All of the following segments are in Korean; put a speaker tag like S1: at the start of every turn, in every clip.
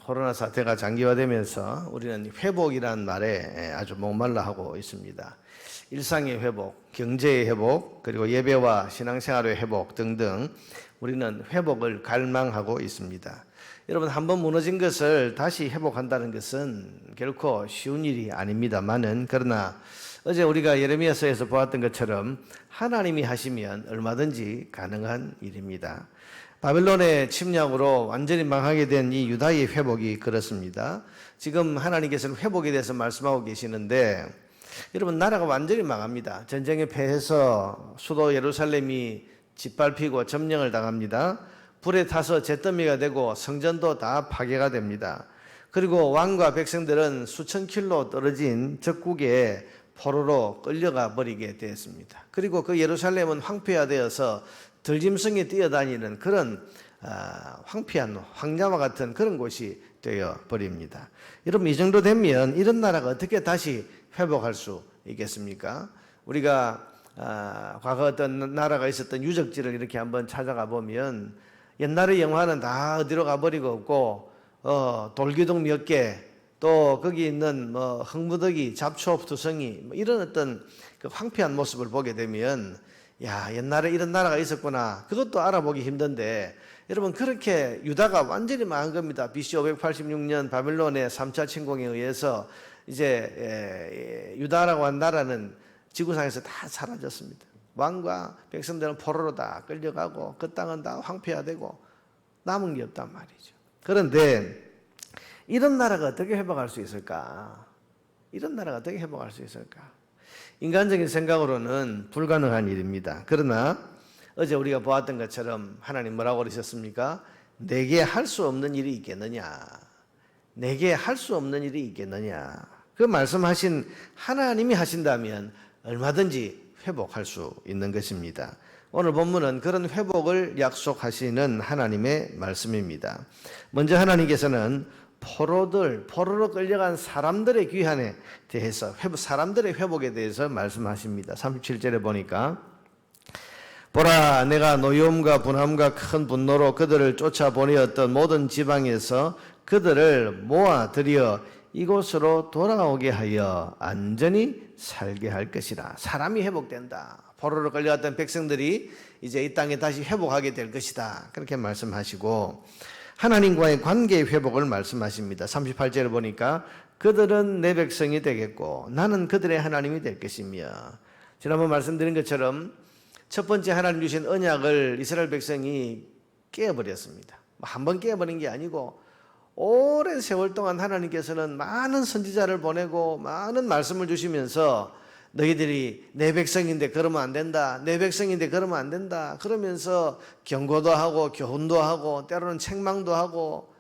S1: 코로나 사태가 장기화되면서 우리는 회복이라는 말에 아주 목말라 하고 있습니다. 일상의 회복, 경제의 회복, 그리고 예배와 신앙생활의 회복 등등 우리는 회복을 갈망하고 있습니다. 여러분, 한번 무너진 것을 다시 회복한다는 것은 결코 쉬운 일이 아닙니다만은, 그러나 어제 우리가 예레미야서에서 보았던 것처럼 하나님이 하시면 얼마든지 가능한 일입니다. 바벨론의 침략으로 완전히 망하게 된 이 유다의 회복이 그렇습니다. 지금 하나님께서는 회복에 대해서 말씀하고 계시는데, 여러분, 나라가 완전히 망합니다. 전쟁에 패해서 수도 예루살렘이 짓밟히고 점령을 당합니다. 불에 타서 잿더미가 되고 성전도 다 파괴가 됩니다. 그리고 왕과 백성들은 수천 킬로 떨어진 적국에 포로로 끌려가 버리게 되었습니다. 그리고 그 예루살렘은 황폐화되어서 들짐승이 뛰어다니는 그런 황폐한 황야와 같은 그런 곳이 되어 버립니다. 여러분, 이 정도 되면 이런 나라가 어떻게 다시 회복할 수 있겠습니까? 우리가 과거 어떤 나라가 있었던 유적지를 이렇게 한번 찾아가 보면 옛날의 영화는 다 어디로 가버리고 없고 돌기둥 몇 개, 또 거기 있는 흥무더기, 잡초두성이 이런 어떤 그 황폐한 모습을 보게 되면, 야, 옛날에 이런 나라가 있었구나, 그것도 알아보기 힘든데, 여러분, 그렇게 유다가 완전히 망한 겁니다. BC 586년 바벨론의 3차 침공에 의해서 이제 유다라고 한 나라는 지구상에서 다 사라졌습니다. 왕과 백성들은 포로로 다 끌려가고 그 땅은 다 황폐화되고 남은 게 없단 말이죠. 그런데 이런 나라가 어떻게 회복할 수 있을까? 이런 나라가 어떻게 회복할 수 있을까? 인간적인 생각으로는 불가능한 일입니다. 그러나 어제 우리가 보았던 것처럼 하나님 뭐라고 그러셨습니까? 내게 할 수 없는 일이 있겠느냐? 내게 할 수 없는 일이 있겠느냐? 그 말씀하신 하나님이 하신다면 얼마든지 회복할 수 있는 것입니다. 오늘 본문은 그런 회복을 약속하시는 하나님의 말씀입니다. 먼저 하나님께서는 포로로 끌려간 사람들의 귀환에 대해서, 사람들의 회복에 대해서 말씀하십니다. 37절에 보니까, 보라, 내가 노여움과 분함과 큰 분노로 그들을 쫓아보내었던 모든 지방에서 그들을 모아들여 이곳으로 돌아오게 하여 안전히 살게 할 것이라. 사람이 회복된다. 포로로 끌려갔던 백성들이 이제 이 땅에 다시 회복하게 될 것이다. 그렇게 말씀하시고, 하나님과의 관계의 회복을 말씀하십니다. 38절을 보니까 그들은 내 백성이 되겠고 나는 그들의 하나님이 될 것이며, 지난번 말씀드린 것처럼 첫 번째 하나님 주신 언약을 이스라엘 백성이 깨어버렸습니다. 한번 깨어버린 게 아니고 오랜 세월 동안 하나님께서는 많은 선지자를 보내고 많은 말씀을 주시면서 너희들이 내 백성인데 그러면 안 된다, 내 백성인데 그러면 안 된다 그러면서 경고도 하고 교훈도 하고 때로는 책망도 하고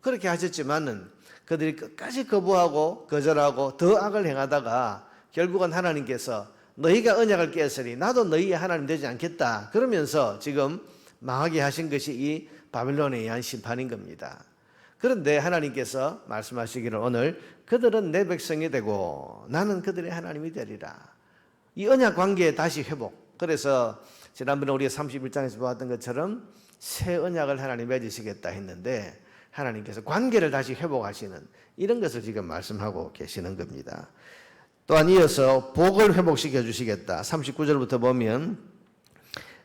S1: 그렇게 하셨지만은 그들이 끝까지 거부하고 거절하고 더 악을 행하다가 결국은 하나님께서 너희가 언약을 깨었으니 나도 너희의 하나님 되지 않겠다 그러면서 지금 망하게 하신 것이 이 바벨론에 의한 심판인 겁니다. 그런데 하나님께서 말씀하시기를 오늘 그들은 내 백성이 되고 나는 그들의 하나님이 되리라. 이 언약 관계의 다시 회복. 그래서 지난번에 우리가 31장에서 보았던 것처럼 새 언약을 하나님 맺으시겠다 했는데 하나님께서 관계를 다시 회복하시는 이런 것을 지금 말씀하고 계시는 겁니다. 또한 이어서 복을 회복시켜 주시겠다. 39절부터 보면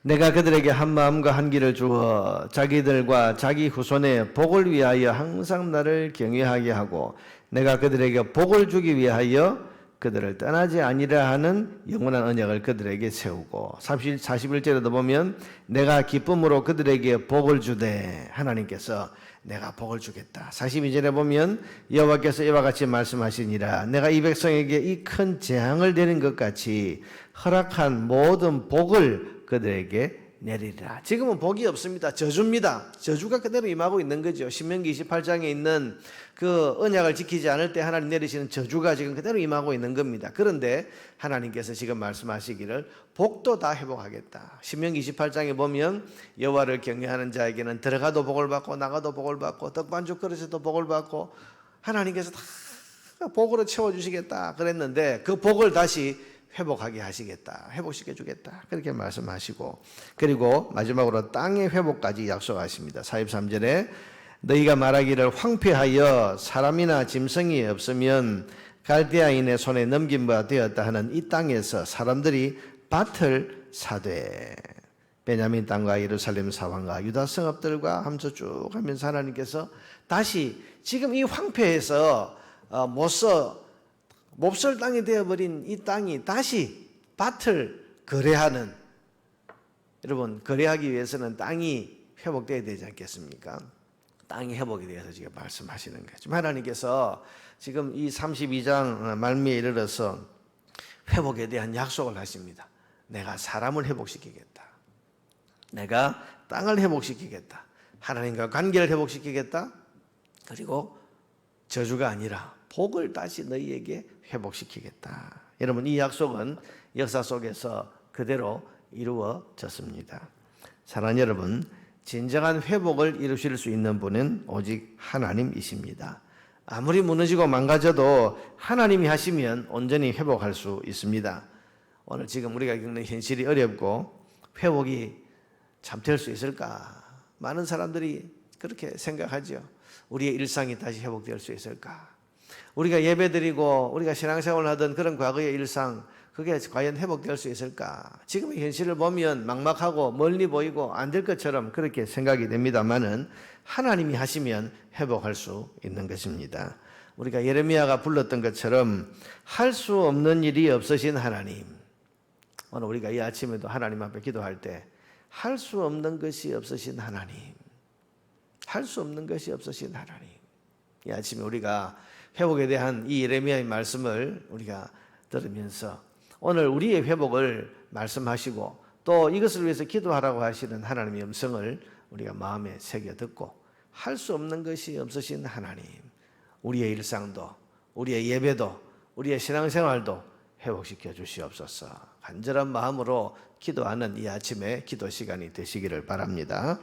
S1: 내가 그들에게 한 마음과 한 길을 주어 자기들과 자기 후손의 복을 위하여 항상 나를 경외하게 하고 내가 그들에게 복을 주기 위하여 그들을 떠나지 아니라 하는 영원한 언약을 그들에게 세우고 41절에도 보면 내가 기쁨으로 그들에게 복을 주되 하나님께서 내가 복을 주겠다. 42절에 보면 여호와께서 이와 같이 말씀하시니라 내가 이 백성에게 이 큰 재앙을 내린 것 같이 허락한 모든 복을 그들에게 내리리라. 지금은 복이 없습니다. 저주입니다. 저주가 그대로 임하고 있는 거죠. 신명기 28장에 있는 그 언약을 지키지 않을 때 하나님 내리시는 저주가 지금 그대로 임하고 있는 겁니다. 그런데 하나님께서 지금 말씀하시기를 복도 다 회복하겠다. 신명기 28장에 보면 여호와를 경외하는 자에게는 들어가도 복을 받고 나가도 복을 받고 떡반죽 그릇에도 복을 받고 하나님께서 다 복으로 채워주시겠다 그랬는데 그 복을 다시 회복하게 하시겠다. 회복시켜 주겠다. 그렇게 말씀하시고 그리고 마지막으로 땅의 회복까지 약속하십니다. 43절에 너희가 말하기를 황폐하여 사람이나 짐승이 없으면 갈대아인의 손에 넘긴 바 되었다 하는 이 땅에서 사람들이 밭을 사되 베냐민 땅과 예루살렘 사방과 유다 성읍들과 하면서 쭉 하면서 하나님께서 다시 지금 이 황폐해서 몹쓸 땅이 되어버린 이 땅이 다시 밭을 거래하는, 여러분 거래하기 위해서는 땅이 회복되어야 되지 않겠습니까? 땅이 회복이 되어서 지금 말씀하시는 거예요. 지금 하나님께서 지금 이 32장 말미에 이르러서 회복에 대한 약속을 하십니다. 내가 사람을 회복시키겠다. 내가 땅을 회복시키겠다. 하나님과 관계를 회복시키겠다. 그리고 저주가 아니라 복을 다시 너희에게 회복시키겠다. 여러분 이 약속은 역사 속에서 그대로 이루어졌습니다. 사랑하는 여러분, 진정한 회복을 이루실 수 있는 분은 오직 하나님이십니다. 아무리 무너지고 망가져도 하나님이 하시면 온전히 회복할 수 있습니다. 오늘 지금 우리가 겪는 현실이 어렵고 회복이 참 될 수 있을까? 많은 사람들이 그렇게 생각하죠. 우리의 일상이 다시 회복될 수 있을까? 우리가 예배드리고 우리가 신앙생활을 하던 그런 과거의 일상, 그게 과연 회복될 수 있을까? 지금의 현실을 보면 막막하고 멀리 보이고 안 될 것처럼 그렇게 생각이 됩니다만은 하나님이 하시면 회복할 수 있는 것입니다. 우리가 예레미야가 불렀던 것처럼 할 수 없는 일이 없으신 하나님. 오늘 우리가 이 아침에도 하나님 앞에 기도할 때 할 수 없는 것이 없으신 하나님, 할 수 없는 것이 없으신 하나님. 이 아침에 우리가 회복에 대한 이 예레미야의 말씀을 우리가 들으면서 오늘 우리의 회복을 말씀하시고 또 이것을 위해서 기도하라고 하시는 하나님의 음성을 우리가 마음에 새겨 듣고 할 수 없는 것이 없으신 하나님, 우리의 일상도 우리의 예배도 우리의 신앙생활도 회복시켜 주시옵소서. 간절한 마음으로 기도하는 이 아침에 기도 시간이 되시기를 바랍니다.